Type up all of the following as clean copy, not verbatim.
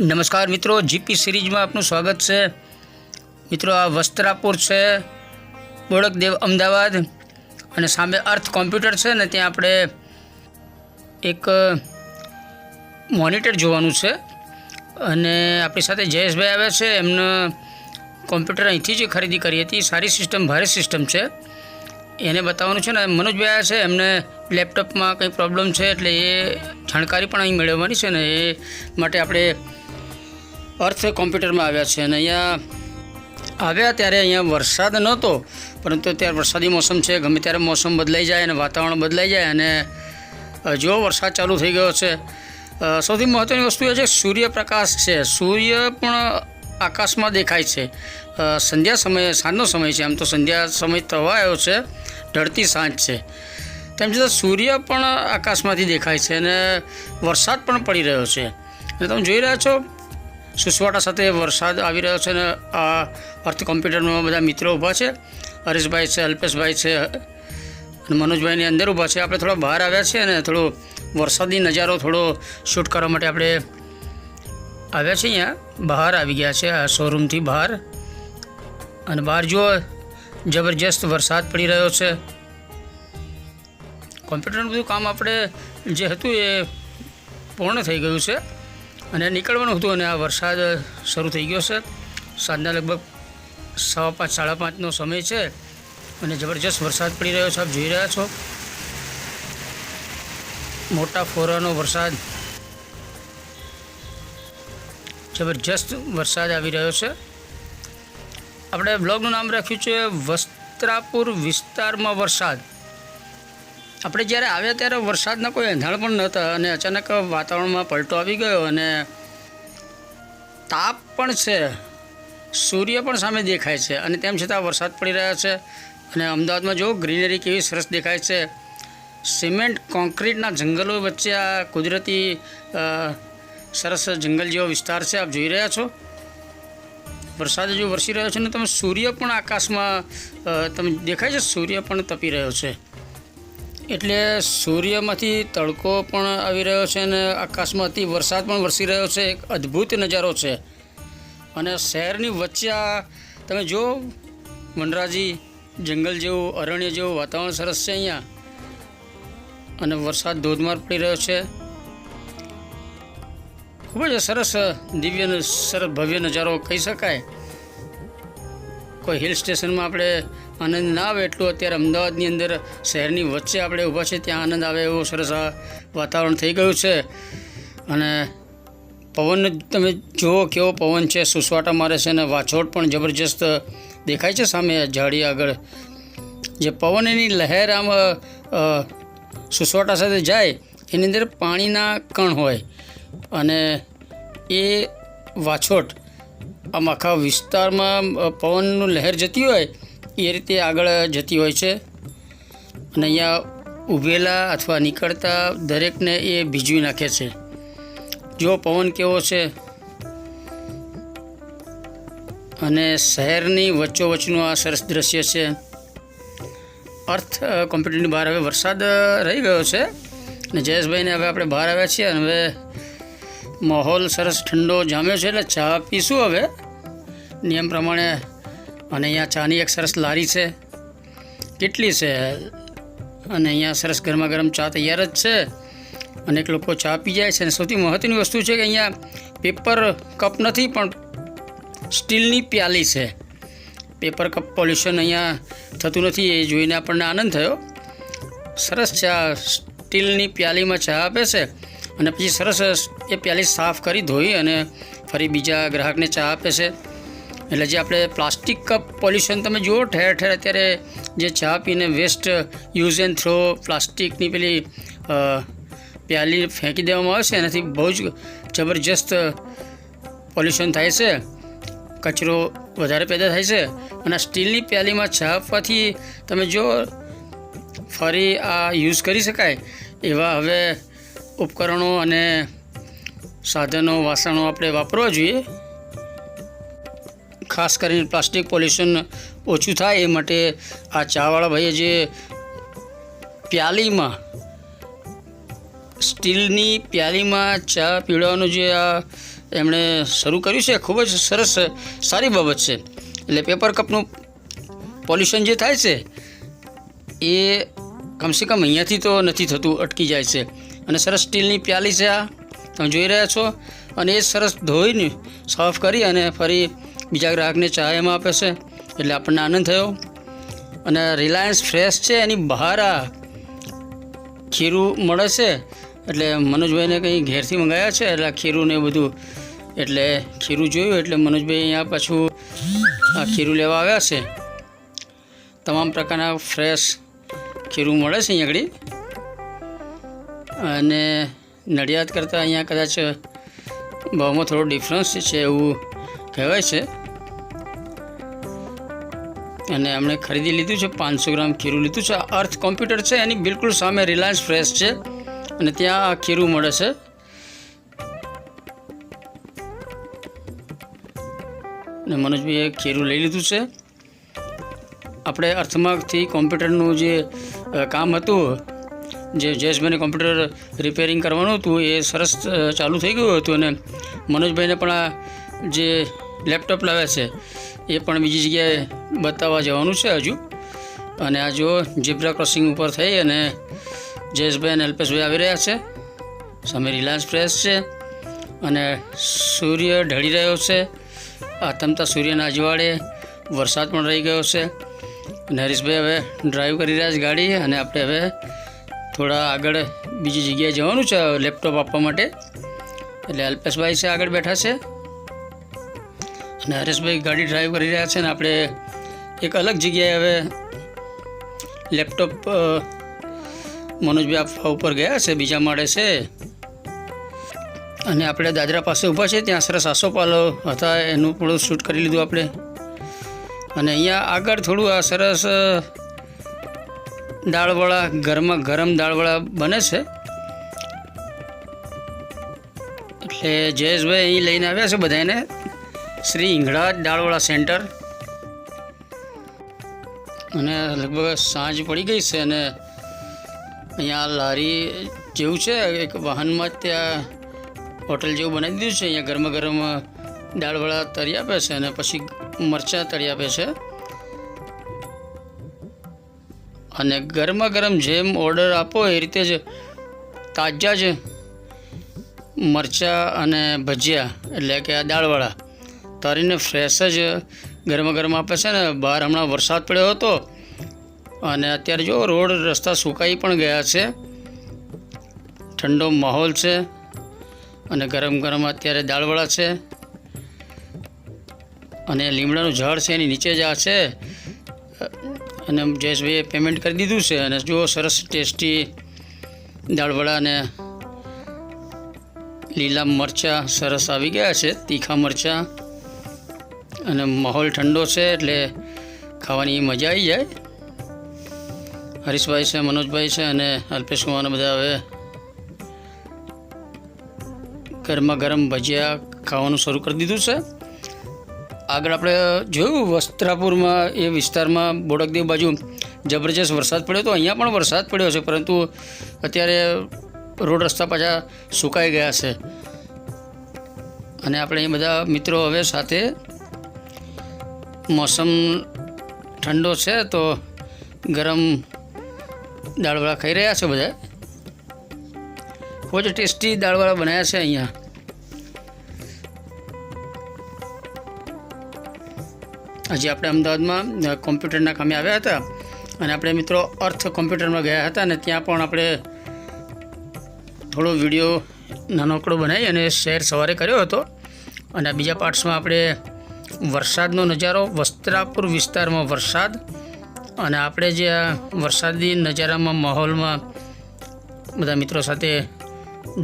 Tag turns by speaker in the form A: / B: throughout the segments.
A: નમસ્કાર મિત્રો, જીપી સિરીઝમાં આપનું સ્વાગત છે। મિત્રો, આ વસ્ત્રાપુર છે, બોડકદેવ અમદાવાદ, અને સામે અર્થ કોમ્પ્યુટર છે ને ત્યાં આપણે એક મોનિટર જોવાનું છે। અને આપણી સાથે જયેશભાઈ આવ્યા છે, એમને કોમ્પ્યુટર અહીંથી જ ખરીદી કરી હતી। સારી સિસ્ટમ, ભારે સિસ્ટમ છે, એને બતાવવાનું છે ને। મનોજભાઈ આવ્યા છે, એમને લેપટોપમાં કંઈ પ્રોબ્લેમ છે એટલે એ જાણકારી પણ અહીં મેળવવાની છે ને, એ માટે આપણે અર્થ કોમ્પ્યુટરમાં આવ્યા છે। અને અહીંયા આવ્યા ત્યારે અહીંયા વરસાદ નહોતો, પરંતુ અત્યારે વરસાદી મોસમ છે, ગમે ત્યારે મોસમ બદલાઈ જાય અને વાતાવરણ બદલાઈ જાય, અને જો વરસાદ ચાલુ થઈ ગયો છે। સૌથી મહત્ત્વની વસ્તુ એ છે સૂર્યપ્રકાશ છે, સૂર્ય પણ આકાશમાં દેખાય છે। સંધ્યા સમયે, સાંજનો સમય છે, આમ તો સંધ્યા સમય થવા આવ્યો છે, ઢળતી સાંજ છે, તેમ છતાં સૂર્ય પણ આકાશમાંથી દેખાય છે અને વરસાદ પણ પડી રહ્યો છે। અને તમે જોઈ રહ્યા છો સુસવાટા સાથે વરસાદ આવી રહ્યો છે, અને આ અર્થ કોમ્પ્યુટરમાં બધા મિત્રો ઊભા છે, હરેશભાઈ છે, અલ્પેશભાઈ છે અને મનોજભાઈની અંદર ઊભા છે। આપણે થોડા બહાર આવ્યા છીએ અને થોડો વરસાદી નજારો થોડો શૂટ કરવા માટે આપણે આવ્યા છીએ। અહીંયા બહાર આવી ગયા છે, આ શોરૂમથી બહાર, અને બહાર જુઓ જબરજસ્ત વરસાદ પડી રહ્યો છે। કોમ્પ્યુટરનું બધું કામ આપણે જે હતું એ પૂર્ણ થઈ ગયું છે અને નીકળવાનું હતું, અને આ વરસાદ શરૂ થઈ ગયો છે। સાંજના લગભગ 5:15, 5:30નો સમય છે અને જબરજસ્ત વરસાદ પડી રહ્યો છે, આપ જોઈ રહ્યા છો। મોટા ફોરાનો વરસાદ, જબરજસ્ત વરસાદ આવી રહ્યો છે। આપણે બ્લોગનું નામ રાખ્યું છે વસ્ત્રાપુર વિસ્તારમાં વરસાદ। આપણે જ્યારે આવ્યા ત્યારે વરસાદના કોઈ એંધાણ પણ નહોતા, અને અચાનક વાતાવરણમાં પલટો આવી ગયો અને તાપ પણ છે, સૂર્ય પણ સામે દેખાય છે, અને તેમ છતાં વરસાદ પડી રહ્યા છે। અને અમદાવાદમાં જો ગ્રીનરી કેવી સરસ દેખાય છે, સિમેન્ટ કોન્ક્રીટના જંગલો વચ્ચે આ કુદરતી સરસ જંગલ જેવો વિસ્તાર છે, આપ જોઈ રહ્યા છો। વરસાદ જો વરસી રહ્યો છે ને તમે સૂર્ય પણ આકાશમાં તમે દેખાય છે, સૂર્ય પણ તપી રહ્યો છે, એટલે સૂર્યમાંથી તડકો પણ આવી રહ્યો છે અને આકાશમાંથી વરસાદ પણ વરસી રહ્યો છે। એક અદ્ભુત નજારો છે, અને શહેરની વચ્ચે આ તમે જો વનરાજી જંગલ જેવું, અરણ્ય જેવું વાતાવરણ સરસ છે અહીંયા, અને વરસાદ ધોધમાર પડી રહ્યો છે। ખૂબ જ સરસ, દિવ્ય, સરસ ભવ્ય નજારો કહી શકાય। કોઈ હિલ સ્ટેશનમાં આપણે આનંદ ના આવે એટલું અત્યારે અમદાવાદની અંદર શહેરની વચ્ચે આપણે ઊભા છે, ત્યાં આનંદ આવે એવું સરસ આ વાતાવરણ થઈ ગયું છે। અને પવન તમે જુઓ કેવો પવન છે, સુસવાટા મારે છે, અને વાછોટ પણ જબરજસ્ત દેખાય છે સામે ઝાડી આગળ। જે પવન, એની લહેર આમ સુસવાટા સાથે જાય, એની અંદર પાણીના કણ હોય, અને એ વાછોટ આમ આખા વિસ્તારમાં પવનનું લહેર જતી હોય એ રીતે આગળ જતી હોય છે, અને અહીંયા ઊભેલા અથવા નીકળતા દરેકને એ ભીજવી નાખે છે। જો પવન કેવો છે, અને શહેરની વચ્ચોવચ્ચનું આ સરસ દ્રશ્ય છે। અર્થ કોમ્પ્યુટરની બહાર હવે વરસાદ રહી ગયો છે, અને જયેશભાઈને હવે આપણે બહાર આવ્યા છીએ, અને હવે માહોલ સરસ ઠંડો જામ્યો છે, એટલે ચા પીશું હવે નિયમ પ્રમાણે। અને અહીંયા ચાની એક સરસ લારી છે, કેટલી છે, અને અહીંયા સરસ ગરમા ગરમ ચા તૈયાર જ છે, અનેક લોકો ચા પી જાય છે। અને સૌથી મહત્ત્વની વસ્તુ છે કે અહીંયા પેપર કપ નથી, પણ સ્ટીલની પ્યાલી છે। પેપર કપ પોલ્યુશન અહીંયા થતું નથી, એ જોઈને આપણને આનંદ થયો। સરસ ચા સ્ટીલની પ્યાલીમાં ચા આપે છે, અને પછી સરસ એ પ્યાલી સાફ કરી ધોઈ અને ફરી બીજા ગ્રાહકને ચા આપે છે। એટલે જે આપણે પ્લાસ્ટિક કપ પોલ્યુશન તમે જુઓ ઠેર ઠેર અત્યારે, જે ચા પીને વેસ્ટ, યુઝ એન્ડ થ્રો પ્લાસ્ટિકની પેલી પ્યાલી ફેંકી દેવામાં આવે છે, એનાથી બહુ જ જબરજસ્ત પોલ્યુશન થાય છે, કચરો વધારે પેદા થાય છે। અને સ્ટીલની પ્યાલીમાં ચા આપવાથી તમે જો ફરી આ યુઝ કરી શકાય એવા હવે ઉપકરણો અને સાધનો, વાસણો આપણે વાપરવા જોઈએ, ખાસ કરીને પ્લાસ્ટિક પોલ્યુશન ઓછું થાય એ માટે। આ ચાવાળા ભાઈએ જે પ્યાલીમાં સ્ટીલની પ્યાલીમાં ચા પીવડાવવાનું જે આ એમણે શરૂ કર્યું છે ખૂબ જ સરસ સારી બાબત છે. એટલે પેપર કપનું પોલ્યુશન જે થાય છે એ કમસે કમ અહીંયાથી તો નથી થતું, અટકી જાય છે. અને સરસ સ્ટીલની પ્યાલી છે આ તમે જોઈ રહ્યા છો, અને એ સરસ ધોઈને સાફ કરી અને ફરી બીજા ગ્રાહકને ચા એમાં આપે છે. એટલે આપણને આનંદ થયો. અને રિલાયન્સ ફ્રેશ છે એની બહાર આ ખીરું મળે છે. એટલે મનોજભાઈને કંઈ ઘેરથી મંગાવ્યા છે એટલે ખીરું ને બધું, એટલે ખીરું જોયું એટલે મનોજભાઈ અહીંયા પાછું આ ખીરું લેવા આવ્યા છે. તમામ પ્રકારના ફ્રેશ ખીરું મળે છે અહીંયા આગળ. અને નડિયાદ કરતાં અહીંયા કદાચ ભાવમાં થોડો ડિફરન્સ છે એવું કહેવાય છે. અને એમણે ખરીદી લીધું છે, 500 ગ્રામ ખીરું લીધું છે. અર્થ કોમ્પ્યુટર છે એની બિલકુલ સામે રિલાયન્સ ફ્રેશ છે, અને ત્યાં આ ખીરું મળે છે. અને મનોજભાઈએ ખીરું લઈ લીધું છે. આપણે અર્થમાંથી કોમ્પ્યુટરનું જે કામ હતું, જે જયેશભાઈને કોમ્પ્યુટર રિપેરિંગ કરવાનું હતું, એ સરસ ચાલુ થઈ ગયું હતું. અને મનોજભાઈને પણ આ જે લેપટોપ લાવ્યા છે એ પણ બીજી જગ્યાએ બતાવવા જવાનું છે હજુ. અને આ જો ઝીબ્રા ક્રોસિંગ ઉપર થઈ અને જયેશભાઈ અને અલ્પેશભાઈ આવી રહ્યા છે. સામે રિલાયન્સ ફ્રેશ છે અને સૂર્ય ઢળી રહ્યો છે. આથમતા સૂર્યના અજવાળે વરસાદ પણ રહી ગયો છે. અને હરીશભાઈ હવે ડ્રાઈવ કરી રહ્યા છે ગાડી, અને આપણે હવે થોડા આગળ બીજી જગ્યાએ જવાનું છે લેપટોપ આપવા માટે. એટલે અલ્પેશભાઈ છે આગળ બેઠા છે અને હરેશભાઈ ગાડી ડ્રાઈવ કરી રહ્યા છે. અને આપણે એક અલગ જગ્યાએ હવે લેપટોપ મનોજભાઈ આપવા ઉપર ગયા છે, બીજા માળે છે. અને આપણે દાદરા પાસે ઊભા છે, ત્યાં સરસ આસોપાલો હતા એનું પણ શૂટ કરી લીધું આપણે. અને અહીંયા આગળ થોડું આ સરસ દાળવડા, ગરમા ગરમ દાળવડા બને છે. એટલે જયેશભાઈ અહીં લઈને આવ્યા છે બધાને, શ્રી હિંગળાજ દાળવડા સેન્ટર. અને લગભગ સાંજ પડી ગઈ છે અને અહીંયા લારી જેવું છે, એક વાહનમાં ત્યાં હોટલ જેવું બનાવી દીધું છે. અહીંયા ગરમા ગરમ દાળવડા તળી આપે છે અને પછી મરચાં તળી આપે છે. અને ગરમા ગરમ જેમ ઓર્ડર આપો એ રીતે જ તાજા જ મરચાં અને ભજીયા, એટલે કે આ દાળવડા તળીને ફ્રેશ જ ગરમા ગરમ આપે છે. ને બહાર હમણાં વરસાદ પડ્યો હતો અને અત્યારે જો રોડ રસ્તા સુકાઈ પણ ગયા છે, ઠંડો માહોલ છે અને ગરમ ગરમ અત્યારે દાળવડા છે. અને લીમડાનું ઝાડ છે એની નીચે જ આ છે. અને જયેશભાઈએ પેમેન્ટ કરી દીધું છે. અને જો સરસ ટેસ્ટી દાળવડા અને લીલા મરચાં સરસ આવી ગયા છે, તીખા મરચાં. અને માહોલ ઠંડો છે એટલે ખાવાની મજા આવી જાય. હરીશભાઈ છે, મનોજભાઈ છે અને અલ્પેશ કુમારને બધા હવે ગરમા ગરમ ભજીયા ખાવાનું શરૂ કરી દીધું છે. આગળ આપણે જોયું વસ્ત્રાપુરમાં, એ વિસ્તારમાં બોડકદેવ બાજુ જબરજસ્ત વરસાદ પડ્યો હતો. અહીંયા પણ વરસાદ પડ્યો છે, પરંતુ અત્યારે રોડ રસ્તા પાછા સુકાઈ ગયા છે. અને આપણે અહીં બધા મિત્રો હવે સાથે, મોસમ ઠંડો છે તો ગરમ દાળવડા ખાઈ રહ્યા છે બધા. ખૂબ જ ટેસ્ટી દાળવડા બનાવ્યા છે અહીંયા. હજી આપણે અમદાવાદમાં કોમ્પ્યુટરના કામે આવ્યા હતા અને આપણે મિત્રો અર્થ કોમ્પ્યુટરમાં ગયા હતા. અને ત્યાં પણ આપણે થોડો વિડીયો નાનકડો બનાવી અને શેર સવારે કર્યો હતો. અને બીજા પાર્ટ્સમાં આપણે વરસાદનો નજારો, વસ્ત્રાપુર વિસ્તારમાં વરસાદ, અને આપણે જે આ વરસાદી નજારામાં માહોલમાં બધા મિત્રો સાથે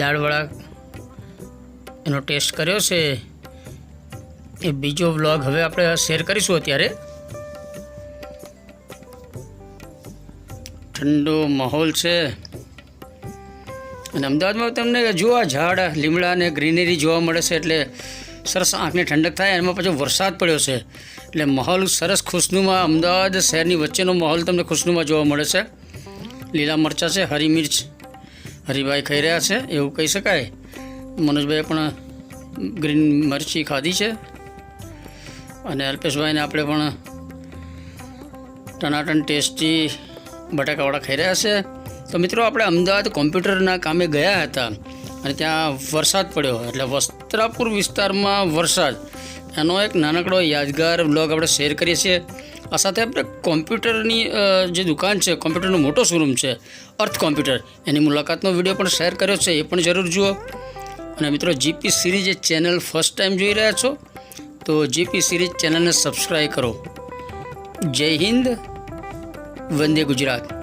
A: દાળવડા એનો ટેસ્ટ કર્યો છે, એ બીજો વ્લોગ હવે આપણે શેર કરીશું. અત્યારે ઠંડો માહોલ છે અને અમદાવાદમાં તમને જો આ ઝાડ, લીમડા અને ગ્રીનરી જોવા મળે છે, એટલે સરસ આંખને ઠંડક થાય. એમાં પાછો વરસાદ પડ્યો છે એટલે માહોલ સરસ ખુશનુમા, અમદાવાદ શહેરની વચ્ચેનો માહોલ તમને ખુશનુમા જોવા મળે છે. લીલા મરચાં છે, હરી મિર્ચ હરિભાઈ ખાઈ રહ્યા છે એવું કહી શકાય. મનોજભાઈએ પણ ગ્રીન મરચી ખાધી છે અને અલ્પેશભાઈને આપણે પણ ટનાટન ટેસ્ટી બટાકાવાળા ખાઈ રહ્યા છે. તો મિત્રો, આપણે અમદાવાદ કોમ્પ્યુટરના કામે ગયા હતા અને ત્યાં વરસાદ પડ્યો, એટલે વસ્ત્રાપુર વિસ્તારમાં વરસાદ, એનો એક નાનકડો યાદગાર બ્લોગ આપણે શેર કરીએ છીએ. આ સાથે આપણે કોમ્પ્યુટરની જે દુકાન છે, કોમ્પ્યુટરનો મોટો શોરૂમ છે અર્થ કોમ્પ્યુટર, એની મુલાકાતનો વિડીયો પણ શેર કર્યો છે, એ પણ જરૂર જુઓ. અને મિત્રો, જીપી સિરીઝ એ ચેનલ ફર્સ્ટ ટાઈમ જોઈ રહ્યા છો તો જીપી સિરીઝ ચેનલને સબસ્ક્રાઈબ કરો. જય હિન્દ, વંદે ગુજરાત.